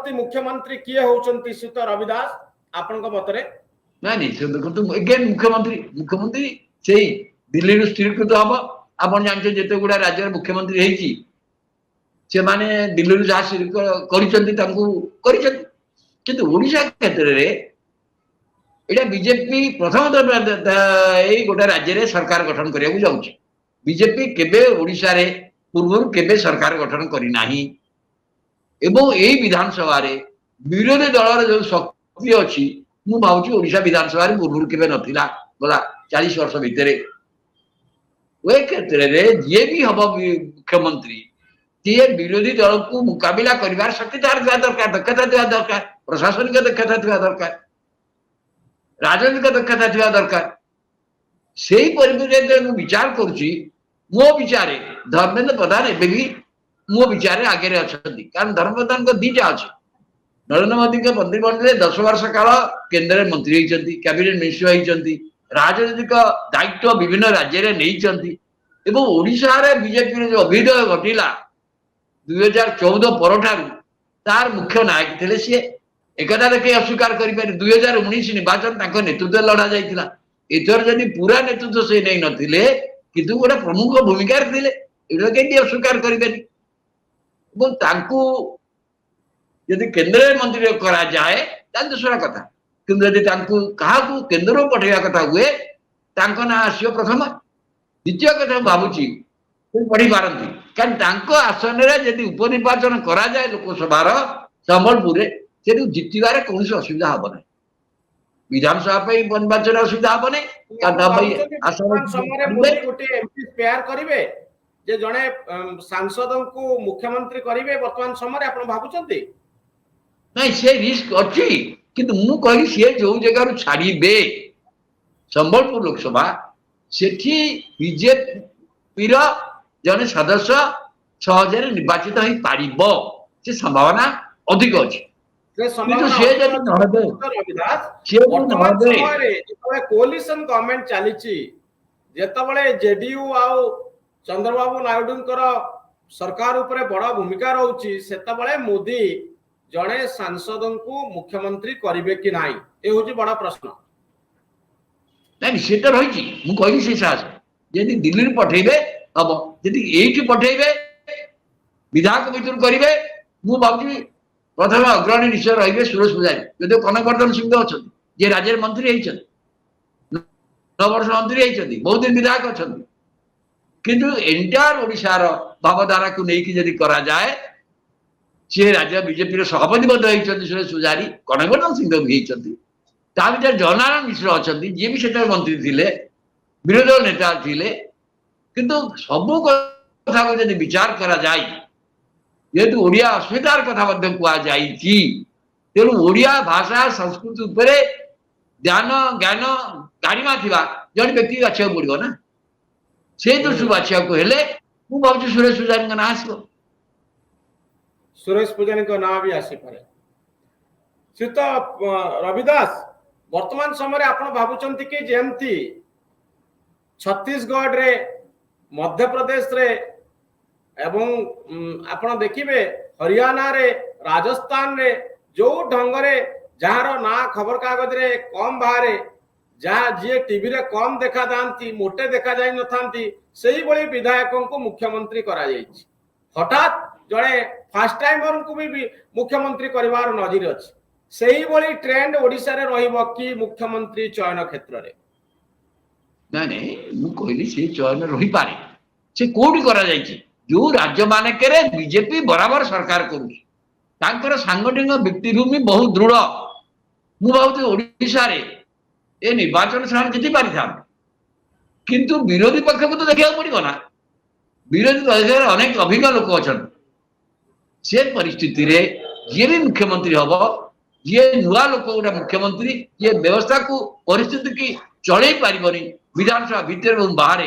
ପରवर्ती मुख्यमंत्री किए होउचंती श्रीयुत रविदास आपन मतरे? नहीं से देखो एगेन मुख्यमंत्री मुख्यमंत्री से दिल्ली स्थिरीकृत हम आप जानते जिते गुड़ा राज्य मुख्यमंत्री होती से माने दिल्ली जहाँ ओडिशा क्षेत्र में ये बीजेपी प्रथम गोटे राज्य में सरकार गठन करने जाऊँगी बीजेपी केबे ओडिशा रे पूर्व केबे सरकार गठन करना एवं यही विधानसभा रे विरोधी दल जो शक्ति अच्छी मु भावुँ ओडिशा विधानसभा पूर्व केबे नथिला गला 40 वर्ष भितर वे क्षेत्र में जी भी हम मुख्यमंत्री सी विरोधी दल को मुकाबला कर शक्ति तार दरकार दक्षता थी दरकार प्रशासनिक दक्षता थी दरकार राजनीतिक दक्षता थी दरकार से परिप्रेक्षी में विचार करुच्ची मो विचार धर्मेंद्र प्रधान एवं भी मो विचार आगे अच्छा कारण धर्मेंद्र प्रधान को दीटा अच्छे नरेंद्र मोदी के मंत्रिमंडल 10 वर्ष काल केंद्र मंत्री होती कैबिनेट मिनिस्टर होती राजनीतिक दायित्व विभिन्न राज्य में ओडिशा रे बीजेपी जो अभ्युदय घटिला 2014 पर तार मुख्य नायक थे सी एक कहीं अस्वीकार कर 2019 निर्वाचन नेतृत्व लड़ा जाता एथर जदि पूरा नेतृत्व से नहीं नथिले किंतु गोटे प्रमुख भूमिका कहीं अस्वीकार करें यदि केंद्र मंत्री करा जाए दूसरा कथा किंतु क्या केंद्र पठेगा कथा हुए ना आसो प्रथम द्वितीय कथा भावुची पढ़ी पारती कारण आसन में उपनिर्वाचन करा जाए लोकसभा संबलपुर से जितबार कौन असुविधा हम ना विधानसभा निर्वाचन असुविधा हम नहीं जड़े सांसद को मुख्यमंत्री करेंगे वर्तमान समय आप भावुं नहीं से रिस्क अच्छी किंतु मु कही सी जो जगह छाड़े संबलपुर लोकसभा से बीजेपी जने सदस्य सहजरे निर्वाचित हो पार से संभावना अधिक अच्छी कोलिशन गवर्नमेंट चली जिते जेडीयू आउ चंद्रबाबू नायडू सरकार उपरे बड़ा भूमिका रही से मोदी जड़े सांसद को मुख्यमंत्री करेंगे कि ना ये हूँ बड़ा प्रश्न नहीं से तो रही मुझे से साहस यदि दिल्ली पठेबे हम यदि ये पठेबे विधायक भर करेंगे मु भावी प्रथम अग्रणी निश्चय रही सुरेश पूजारी जो कनकवर्धन सिंह तो अच्छा जी राज्य मंत्री होती 9 वर्ष मंत्री होती बहुत दिन विधायक अच्छा किंतु एंटायर ओडिशार भावधारा को लेकिन जदि करा जाए सी राज्य बीजेपी सभापति होती सुरेश पूजारी कनकवर्धन सिंह भी होती जयनारायण मिश्र अच्छा जी भी से मंत्री थे विरोधी दल नेता थे किंतु सबू कथा को जब विचार करा जाए जेहेतु ओडिया अस्मितार कथा कहुई तेणु ओडिया भाषा संस्कृति उपरे ध्यान ज्ञान गारिमा थिबा जन व्यक्ति बाछा पड़ो ना से दृष्टि बाछा को हेले मु भावुँ सुरेश पूजारी ना आसो सुरेश पूजारी ना भी आसी पारे श्रीयुत रविदास वर्तमान समय आप भावुं कि जमती छत्तीसगढ़ रे मध्य प्रदेश रे एवं आपण देखिबे हरियाणा रे राजस्थान रे जो ढंग रे जहार ना खबर कागज रे कम बाहर जहाँ जी टीवी रे कम देखा जाती मोटे देखा जाई न थांती सही बड़ी विधायकों को मुख्यमंत्री करा जायछि हठात जड़े फर्स्ट टाइमर को भी मुख्यमंत्री करिवार नजर अछि सही बड़ी ट्रेंड ओडिसा रे रहिबो कि मुख्यमंत्री चयन क्षेत्र रे नहीं नहीं मु कहली से चयन रही पारे से कोडी करा जायछि जो राज्य मानक बीजेपी बराबर सरकार कर सांगठनिक भित्तिभूमि बहुत दृढ़ मु भावुँ ओडिशा रे ए निर्वाचन से जीति पारि था किंतु विरोधी पक्ष को तो देखा पड़ो ना विरोधी पक्ष अनेक अभिज्ञ लोक अच्छा से परिस्थिति रे जी भी मुख्यमंत्री हम जी नुआ लोक गोटे मुख्यमंत्री ये व्यवस्था को परिस्थिति की चल पारनि विधानसभा भितर बाहर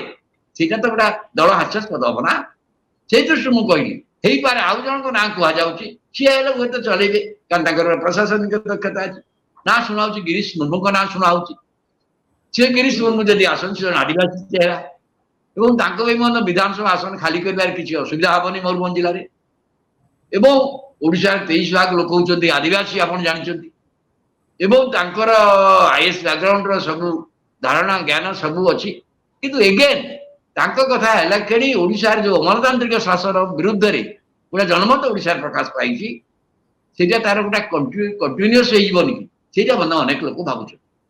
से तो गोटा दल हास्यास्पद हम ना से दृष्टि मुझे कहली पारे आउ जन को ना कहुच्छी सी हूँ तो चलेबे कारण प्रशासनिक दक्षता अच्छी ना शुणा गिरीश मुर्मू का ना शुणा सी गिरीश मुर्मू जब आसन से आदिवासी चेहरा एवं विधानसभा आसन खाली कर किसी असुविधा हेनी मयूरभंज जिले में ओडिशा 23% लोक होउछन्ति आदिवासी आपण जानिछन्ति एवं तांकर आईएस बैकग्राउंड रो सब धारणा ज्ञान सब अछि किंतु एगेन तांको कथा हैला केडी ओडिशा जो गणतांत्रिक शासन विरुद्ध रे पूरा जनमत ओडिशा प्रकाश पाइछि सेटा तार गोटा कंटिन्यूअस होइबनी सेटा बना अनेक लोक भाबुछ